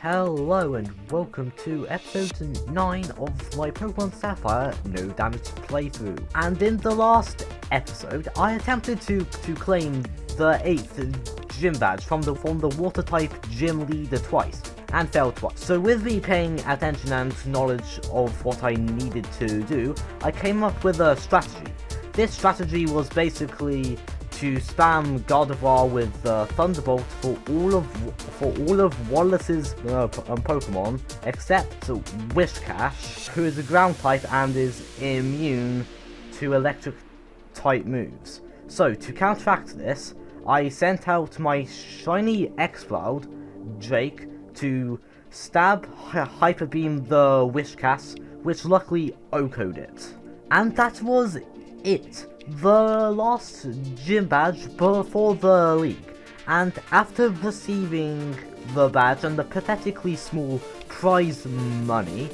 Hello and welcome to episode 9 of my Pokémon Sapphire No Damage playthrough. And in the last episode, I attempted to claim the 8th gym badge from the water type gym leader twice, and failed twice. So with me paying attention and knowledge of what I needed to do, I came up with a strategy. This strategy was basically to spam Gardevoir with Thunderbolt for all of Wallace's Pokemon, except Whiscash, who is a ground type and is immune to electric type moves. So to counteract this, I sent out my shiny X-Cloud, Drake, to stab Hyper Beam the Whiscash, which luckily OHKO'd it. And that was it. The last gym badge before the league, and after receiving the badge and the pathetically small prize money,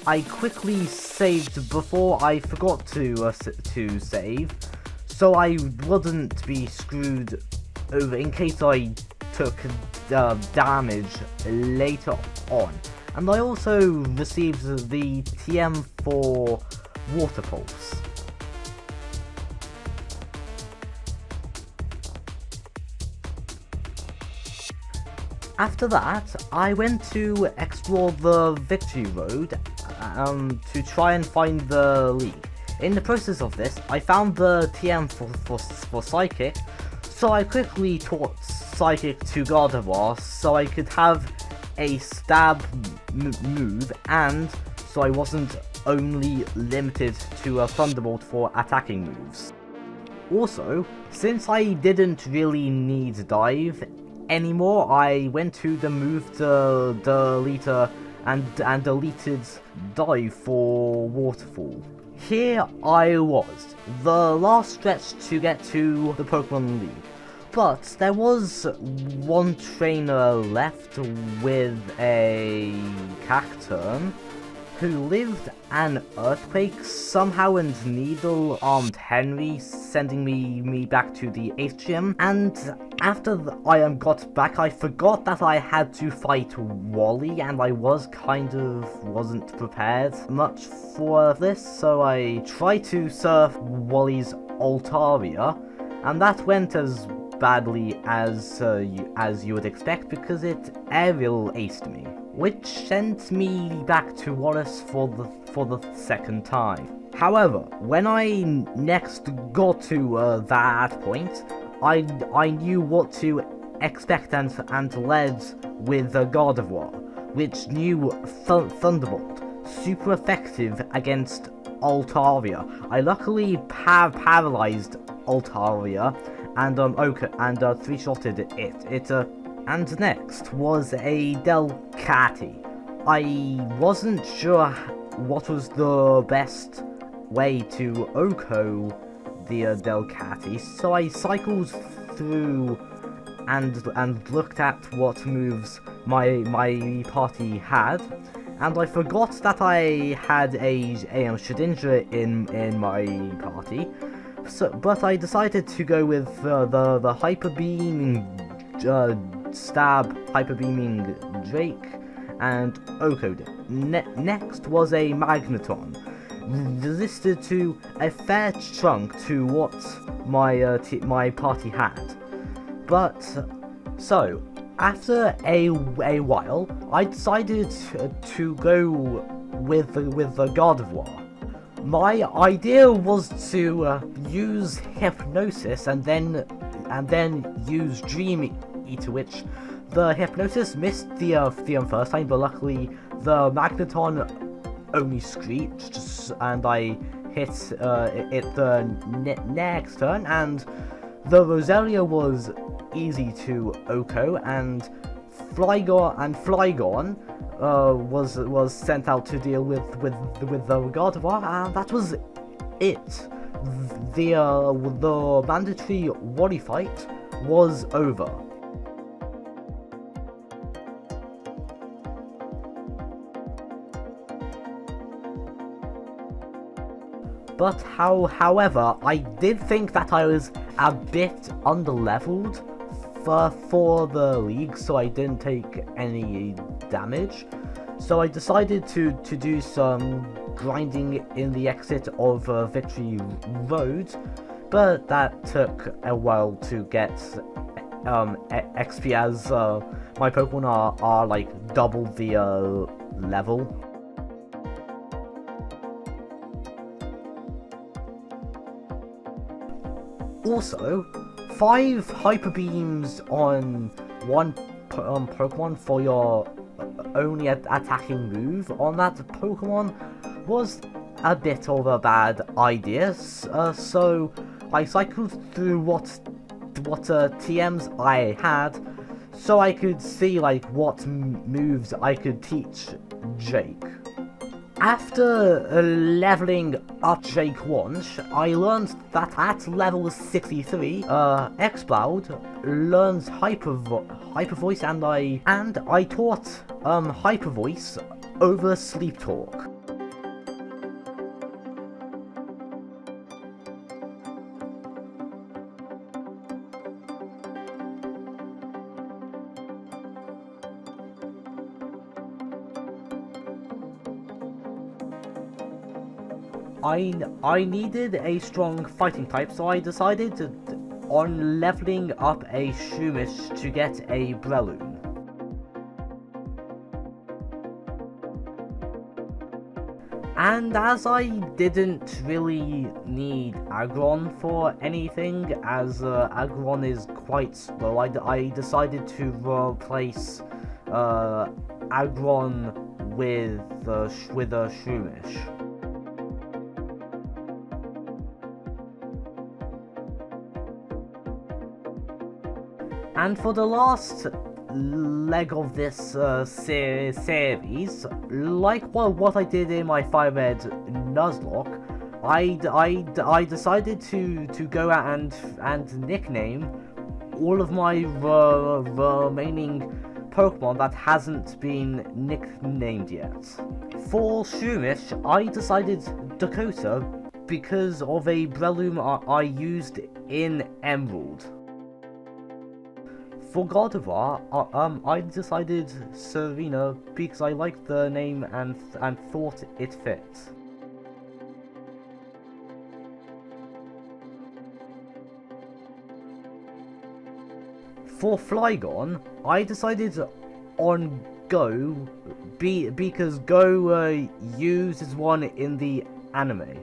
I quickly saved before I forgot to save, so I wouldn't be screwed over in case I took damage later on. And I also received the TM for Water Pulse. After that, I went to explore the Victory Road to try and find the league. In the process of this, I found the TM for Psychic, so I quickly taught Psychic to Gardevoir so I could have a stab move, and so I wasn't only limited to a Thunderbolt for attacking moves. Also, since I didn't really need Dive anymore, I went to the move deleter and deleted Dive for Waterfall. Here I was, the last stretch to get to the Pokemon League, but there was one trainer left with a Cacturn who lived an earthquake somehow, and Needle-Armed Henry sending me back to the 8th gym. And after I got back, I forgot that I had to fight Wally, and I wasn't prepared much for this, so I tried to surf Wally's Altaria, and that went as badly as you would expect, because it aerial aced me, which sent me back to Wallace for the second time. However, when I next got to that point, I knew what to expect and led with Gardevoir, which knew Thunderbolt, super effective against Altaria. I luckily paralyzed Altaria and three-shotted it. And next was a Delcatty. I wasn't sure what was the best way to OHKO the Delcatty, so I cycled through and looked at what moves my party had, and I forgot that I had a Shedinja in my party. So, but I decided to go with the Hyper Beam stab Hyper Beaming Drake and OHKO'd it. Next was a Magneton, resisted to a fair chunk to what my party had. But so after a while, I decided to go with the Gardevoir. My idea was to use Hypnosis and then use Dream Eater, which the Hypnosis missed the first time, but luckily the Magneton only screeched, and I hit it the next turn, and the Roselia was easy to OHKO, and Flygon was sent out to deal with the Gardevoir, and that was it. The mandatory Wally fight was over. But however, I did think that I was a bit underleveled for the league, so I didn't take any damage. So I decided to do some grinding in the exit of Victory Road, but that took a while to get XP, as my Pokemon are like double the level. Also, 5 Hyper Beams on one Pokemon for your only attacking move on that Pokemon was a bit of a bad idea. So I cycled through what TMs I had, so I could see like what moves I could teach Jake. After leveling up Jake once, I learned that at level 63, X-Cloud learns Hyper Voice, and I taught Hyper Voice over Sleep Talk. I needed a strong fighting type, so I decided on leveling up a Shumish to get a Breloom. And as I didn't really need Aggron for anything, as Aggron is quite slow, I decided to replace Aggron with a Shumish. And for the last leg of this series, like what I did in my 5-ed Nuzlocke, I decided to go out and nickname all of my remaining Pokemon that hasn't been nicknamed yet. For Shumish, I decided Dakota because of a Breloom I used in Emerald. For Gardevoir, I decided Serena because I liked the name and thought it fit. For Flygon, I decided on Go because Go uses one in the anime.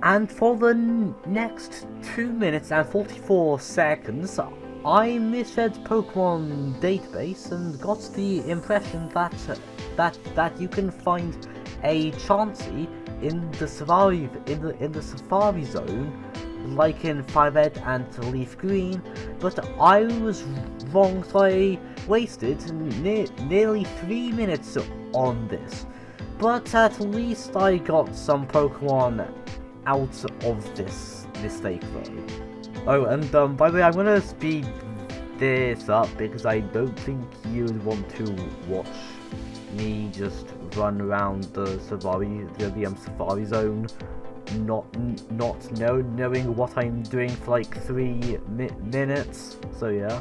And for the next 2 minutes and 44 seconds, I misread Pokemon database and got the impression that you can find a Chansey in the Safari zone, like in 5-ed and Leaf Green, but I was wrong, so I wasted nearly 3 minutes on this. But at least I got some Pokemon out of this mistake though. Oh, and by the way, I'm gonna speed this up because I don't think you would want to watch me just run around the Safari zone, not knowing what I'm doing for like 3 minutes. So yeah.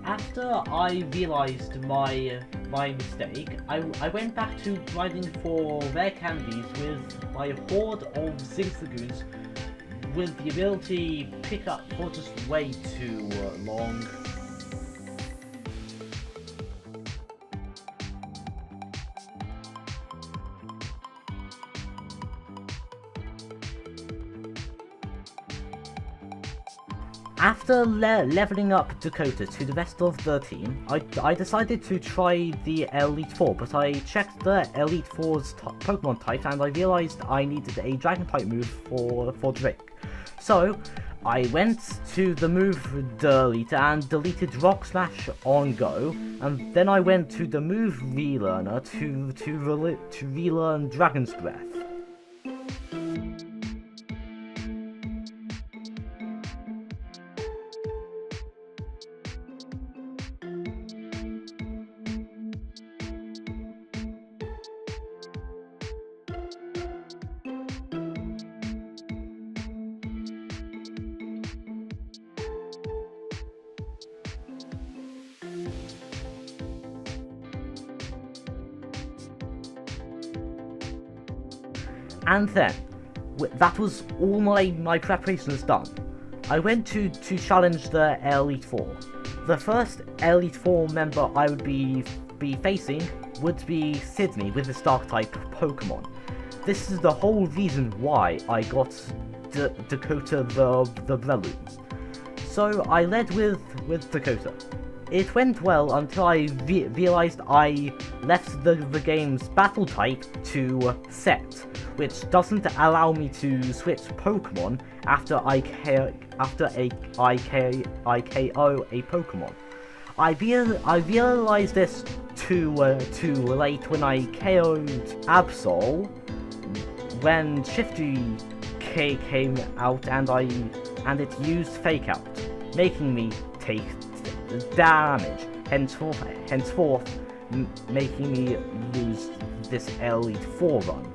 After I realised my mistake, I went back to grinding for rare candies with my horde of Zigzagoons with the ability to pick up for just way too long. After leveling up Dakota to the rest of the team, I decided to try the Elite Four, but I checked the Elite Four's Pokemon types and I realized I needed a Dragon type move for Drake. So I went to the move deleter and deleted Rock Smash on go, and then I went to the move relearner to relearn Dragon's Breath. And then, that was all my preparations done. I went to challenge the Elite Four. The first Elite Four member I would be facing would be Sydney with the Dark type Pokemon. This is the whole reason why I got Dakota the Breloom. So I led with Dakota. It went well until I realized I left the game's battle type to set, which doesn't allow me to switch Pokemon after I KO a Pokemon. I realized this too late when I KO'd Absol when Shifty came out and it used Fake Out, making me take damage, henceforth making me lose this Elite Four run.